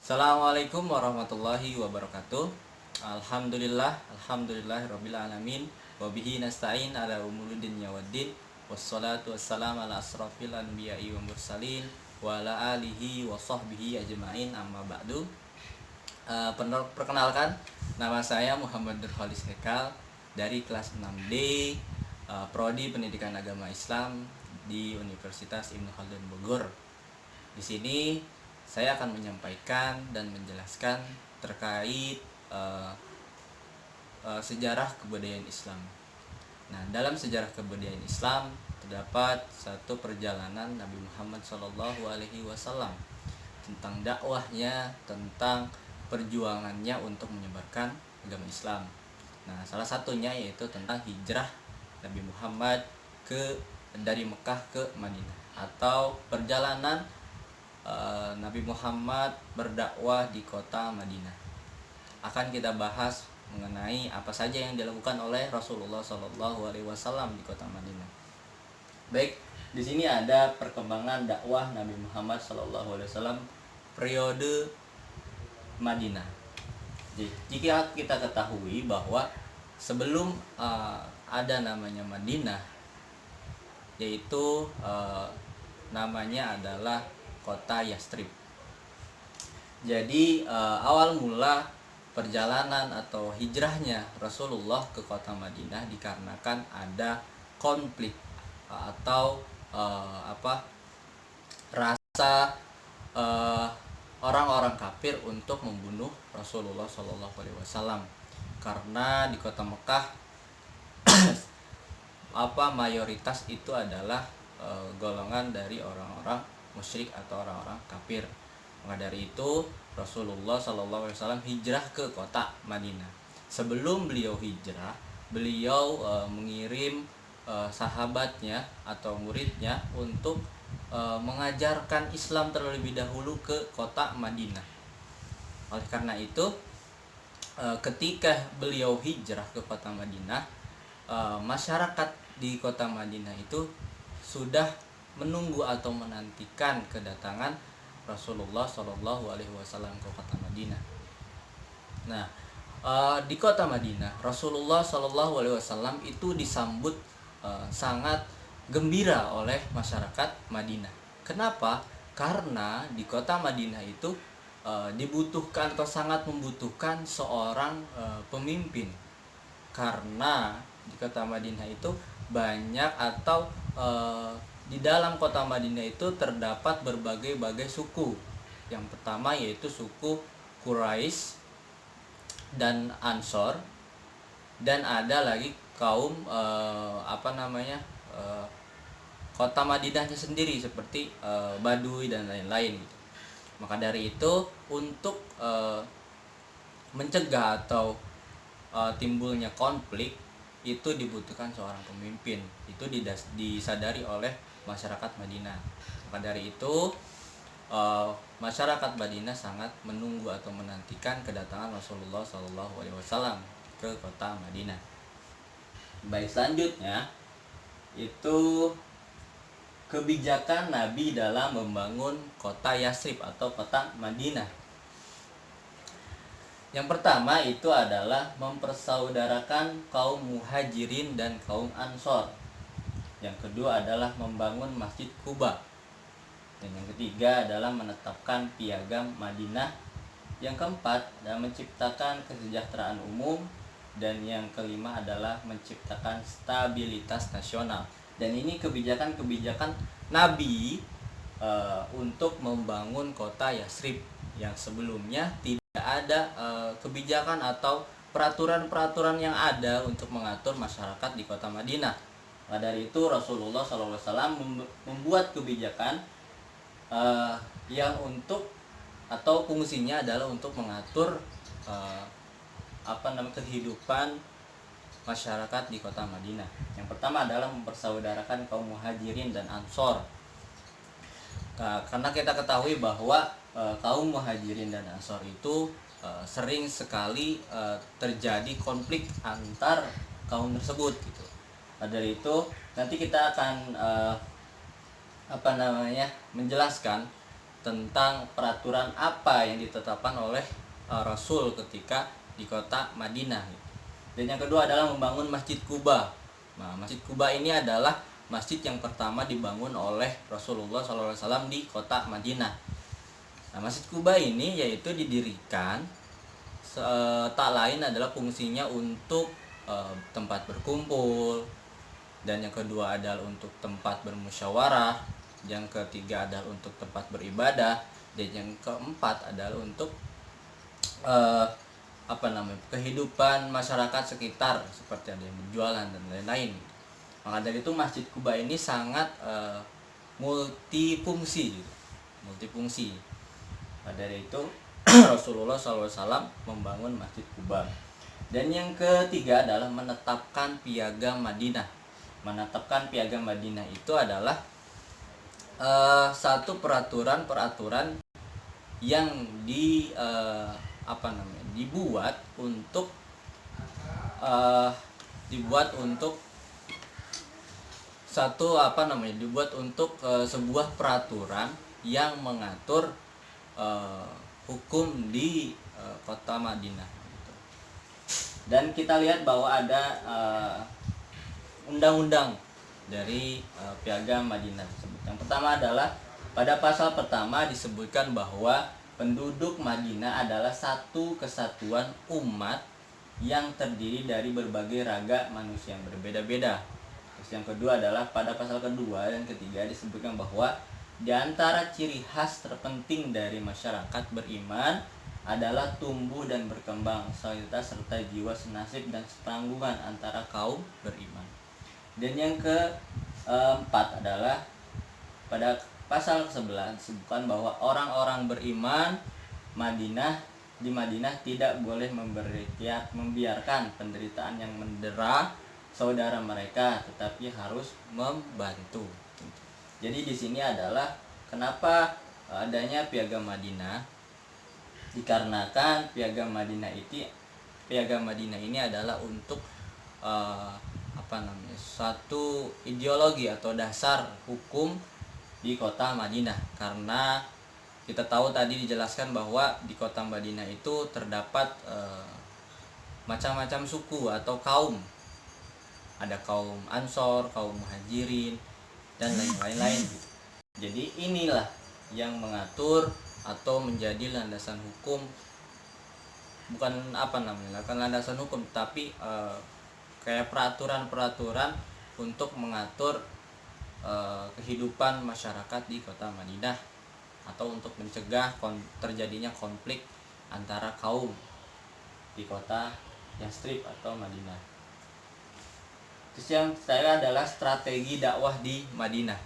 Assalamualaikum warahmatullahi wabarakatuh. Alhamdulillah alamin. Wabihi nasta'in ala umuriddin yawaddin. Wassalatu wassalamu ala asrafil anbiya'i wa mursalin wa ala alihi wa sahbihi ajma'in, amma ba'du. Perkenalkan, nama saya Muhammad Nurholis Hekal dari kelas 6D, Prodi Pendidikan Agama Islam di Universitas Ibnu Khaldun Bogor. Di sini saya akan menyampaikan dan menjelaskan terkait sejarah kebudayaan Islam. Nah, dalam sejarah kebudayaan Islam terdapat satu perjalanan Nabi Muhammad SAW tentang dakwahnya, tentang perjuangannya untuk menyebarkan agama Islam. Nah, salah satunya yaitu tentang hijrah Nabi Muhammad dari Mekah ke Madinah, atau perjalanan Nabi Muhammad berdakwah di kota Madinah. Akan kita bahas mengenai apa saja yang dilakukan oleh Rasulullah SAW di kota Madinah. Baik, di sini ada perkembangan dakwah Nabi Muhammad SAW periode Madinah. Jadi, jika kita ketahui bahwa sebelum ada namanya Madinah, yaitu namanya adalah kota Yastrib. Jadi awal mula perjalanan atau hijrahnya Rasulullah ke kota Madinah dikarenakan ada konflik atau rasa orang-orang kafir untuk membunuh Rasulullah SAW, karena di kota Mekah mayoritas itu adalah golongan dari orang-orang musyrik atau orang-orang kafir. Maka dari itu Rasulullah SAW hijrah ke kota Madinah. Sebelum beliau hijrah, beliau mengirim sahabatnya atau muridnya untuk mengajarkan Islam terlebih dahulu ke kota Madinah. Oleh karena itu, ketika beliau hijrah ke kota Madinah, masyarakat di kota Madinah itu sudah menunggu atau menantikan kedatangan Rasulullah SAW ke kota Madinah. Nah, di kota Madinah Rasulullah SAW itu disambut sangat gembira oleh masyarakat Madinah. Kenapa? Karena di kota Madinah itu dibutuhkan atau sangat membutuhkan seorang pemimpin. Karena di kota Madinah itu banyak atau di dalam kota Madinah itu terdapat berbagai suku. Yang pertama yaitu suku Quraisy dan Ansor, dan ada lagi kaum kota Madinahnya sendiri seperti Baduy dan lain-lain gitu. Maka dari itu, untuk mencegah atau timbulnya konflik itu dibutuhkan seorang pemimpin. Itu disadari oleh masyarakat Madinah. Maka dari itu masyarakat Madinah sangat menunggu atau menantikan kedatangan Rasulullah SAW ke kota Madinah. Baik, selanjutnya itu kebijakan Nabi dalam membangun kota Yastrib atau kota Madinah. Yang pertama itu adalah mempersaudarakan kaum Muhajirin dan kaum Ansor. Yang kedua adalah membangun Masjid Quba. Dan yang ketiga adalah menetapkan piagam Madinah. Yang keempat adalah menciptakan kesejahteraan umum. Dan yang kelima adalah menciptakan stabilitas nasional. Dan ini kebijakan-kebijakan Nabi untuk membangun kota Yastrib, yang sebelumnya tidak ada kebijakan atau peraturan-peraturan yang ada untuk mengatur masyarakat di kota Madinah. Maka dari itu Rasulullah SAW membuat kebijakan yang untuk atau fungsinya adalah untuk mengatur kehidupan masyarakat di kota Madinah. Yang pertama adalah mempersaudarakan kaum Muhajirin dan Ansor. Karena kita ketahui bahwa kaum Muhajirin dan Ansor itu sering sekali terjadi konflik antar kaum tersebut gitu. Dari itu nanti kita akan menjelaskan tentang peraturan apa yang ditetapkan oleh Rasul ketika di kota Madinah. Dan yang kedua adalah membangun Masjid Quba. Nah, Masjid Quba ini adalah masjid yang pertama dibangun oleh Rasulullah SAW di kota Madinah. Nah, Masjid Quba ini yaitu didirikan tak lain adalah fungsinya untuk tempat berkumpul, dan yang kedua adalah untuk tempat bermusyawarah, yang ketiga adalah untuk tempat beribadah, dan yang keempat adalah untuk kehidupan masyarakat sekitar, seperti ada yang berjualan dan lain-lain. Maka dari itu Masjid Quba ini sangat multifungsi. Pada dari itu Rasulullah SAW membangun Masjid Quba. Dan yang ketiga adalah menetapkan Piagam Madinah. Menetapkan Piagam Madinah itu adalah satu peraturan yang dibuat untuk sebuah peraturan yang mengatur hukum di kota Madinah. Dan kita lihat bahwa ada undang-undang dari Piagam Madinah tersebut. Yang pertama adalah pada pasal pertama disebutkan bahwa penduduk Madinah adalah satu kesatuan umat yang terdiri dari berbagai raga manusia yang berbeda-beda. Terus yang kedua adalah pada pasal kedua dan ketiga disebutkan bahwa di antara ciri khas terpenting dari masyarakat beriman adalah tumbuh dan berkembang solidaritas serta jiwa senasib dan setanggungan antara kaum beriman. Dan yang keempat adalah pada pasal 11 disebutkan bahwa orang-orang beriman di Madinah tidak boleh membiarkan penderitaan yang mendera saudara mereka, tetapi harus membantu. Jadi di sini adalah kenapa adanya Piagam Madinah, dikarenakan Piagam Madinah ini adalah untuk satu ideologi atau dasar hukum di kota Madinah. Karena kita tahu tadi dijelaskan bahwa di kota Madinah itu terdapat macam-macam suku atau kaum. Ada kaum Ansor, kaum Muhajirin, dan lain-lain. Jadi inilah yang mengatur atau menjadi landasan hukum, bukan landasan hukum, tapi kayak peraturan-peraturan untuk mengatur kehidupan masyarakat di kota Madinah, atau untuk mencegah terjadinya konflik antara kaum di kota Yastrib atau Madinah. Terus yang saya adalah strategi dakwah di Madinah.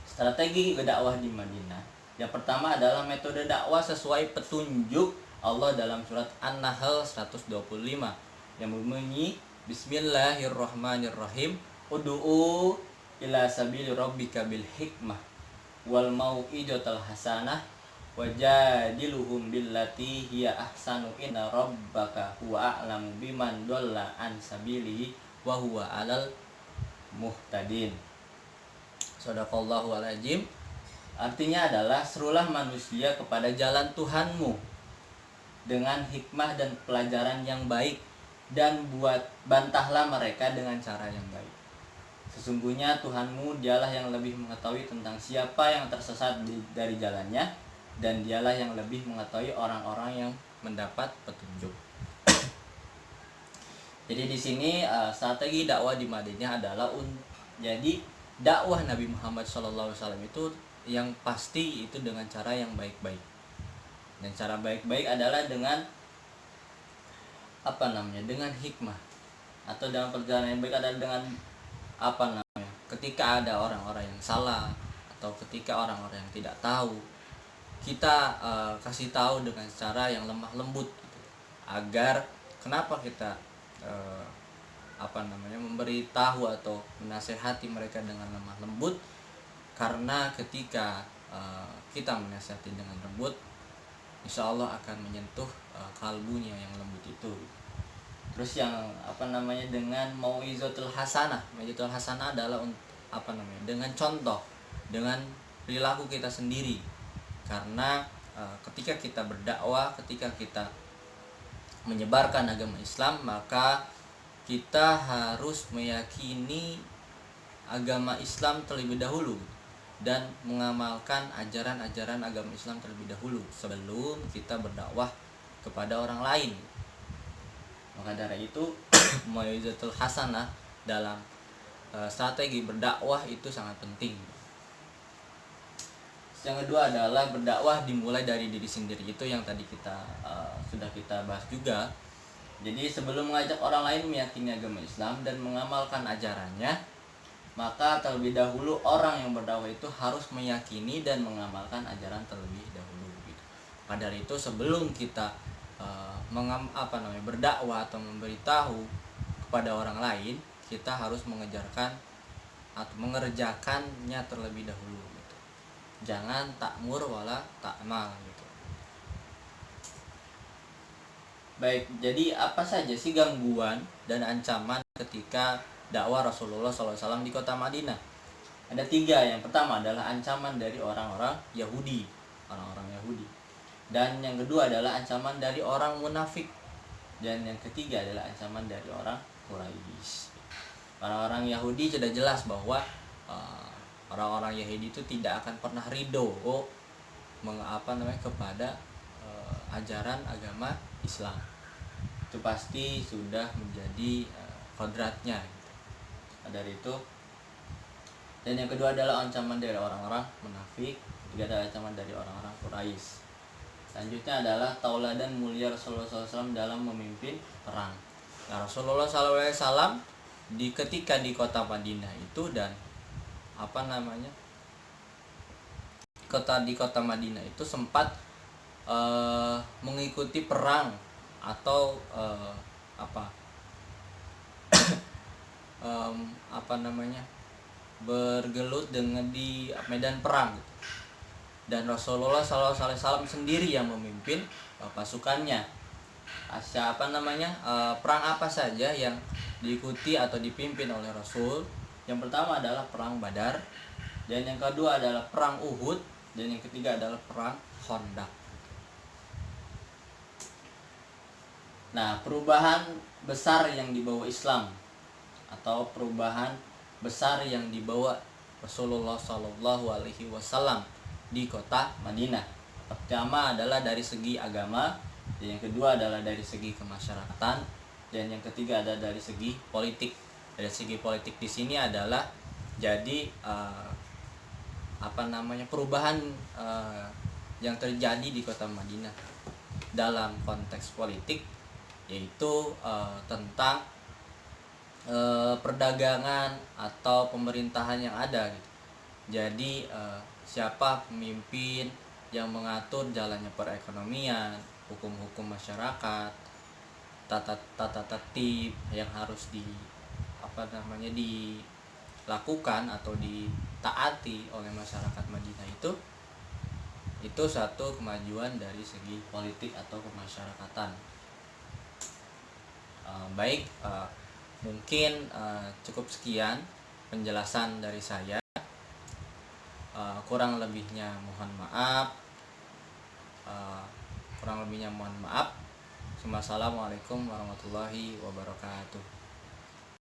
Strategi dakwah di Madinah, yang pertama adalah metode dakwah sesuai petunjuk Allah dalam surat An-Nahl 125 yang berbunyi Bismillahirrahmanirrahim, ud'u ila sabili rabbika bil hikmah wal mau'izatil hasanah wajadiluhum billati hiya ahsanu inna rabbaka huwa a'lamu biman dhalla an sabilihi wa huwa 'alal muhtadin. Shadaqallahu al-azim. Artinya adalah serulah manusia kepada jalan Tuhanmu dengan hikmah dan pelajaran yang baik, dan bantahlah mereka dengan cara yang baik. Sesungguhnya Tuhanmu dialah yang lebih mengetahui tentang siapa yang tersesat dari jalannya, dan dialah yang lebih mengetahui orang-orang yang mendapat petunjuk. Jadi di sini strategi dakwah di Madinah adalah jadi dakwah Nabi Muhammad SAW itu yang pasti itu dengan cara yang baik-baik. Dan cara baik-baik adalah dengan dengan hikmah, atau dalam perjalanan yang baik adalah dengan ketika ada orang-orang yang salah atau ketika orang-orang yang tidak tahu, kita kasih tahu dengan cara yang lemah lembut gitu. Agar kenapa kita memberitahu atau menasehati mereka dengan lemah lembut, karena ketika kita menasehati dengan lembut, insya Allah akan menyentuh kalbunya yang lembut itu. Terus yang dengan mau'izatul hasanah. Mau'izatul hasanah adalah dengan contoh, dengan perilaku kita sendiri. Karena ketika kita berdakwah, ketika kita menyebarkan agama Islam, maka kita harus meyakini agama Islam terlebih dahulu dan mengamalkan ajaran-ajaran agama Islam terlebih dahulu sebelum kita berdakwah kepada orang lain. Maka dari itu mau'izatul hasanah dalam strategi berdakwah itu sangat penting. Yang kedua adalah berdakwah dimulai dari diri sendiri. Itu yang tadi kita sudah kita bahas juga. Jadi sebelum mengajak orang lain meyakini agama Islam dan mengamalkan ajarannya, maka terlebih dahulu orang yang berdakwah itu harus meyakini dan mengamalkan ajaran terlebih dahulu gitu. Maka dari itu sebelum kita berdakwah atau memberitahu kepada orang lain, kita harus mengejarkan atau mengerjakannya terlebih dahulu gitu. Jangan ta'mur wala ta'mal gitu. Baik, jadi apa saja sih gangguan dan ancaman ketika dakwah Rasulullah SAW di kota Madinah? Ada 3. Yang pertama adalah ancaman dari orang-orang Yahudi, dan yang kedua adalah ancaman dari orang munafik, dan yang ketiga adalah ancaman dari orang Quraisy. Orang-orang Yahudi sudah jelas bahwa orang-orang Yahudi itu tidak akan pernah ridho kepada ajaran agama Islam. Itu pasti sudah menjadi kodratnya gitu. Dari itu, dan yang kedua adalah ancaman dari orang-orang munafik, ketiga adalah ancaman dari orang-orang Quraisy. Selanjutnya adalah tauladan mulia Rasulullah SAW dalam memimpin perang. Nah, Rasulullah SAW ketika di kota Madinah itu dan di kota Madinah itu sempat mengikuti perang atau bergelut dengan di medan perang gitu. Dan Rasulullah SAW sendiri yang memimpin pasukannya. Perang apa saja yang diikuti atau dipimpin oleh Rasul? Yang pertama adalah perang Badar, dan yang kedua adalah perang Uhud, dan yang ketiga adalah perang Khandaq. Nah, perubahan besar yang dibawa Islam atau perubahan besar yang dibawa Rasulullah SAW di kota Madinah. Pertama adalah dari segi agama, dan yang kedua adalah dari segi kemasyarakatan, dan yang ketiga adalah dari segi politik. Dari segi politik di sini adalah jadi perubahan yang terjadi di kota Madinah dalam konteks politik, yaitu tentang perdagangan atau pemerintahan yang ada gitu. Jadi siapa pemimpin yang mengatur jalannya perekonomian, hukum-hukum masyarakat, tata tertib yang harus dilakukan atau ditaati oleh masyarakat Madinah itu satu kemajuan dari segi politik atau kemasyarakatan. Mungkin cukup sekian penjelasan dari saya. Kurang lebihnya mohon maaf. Assalamualaikum warahmatullahi wabarakatuh.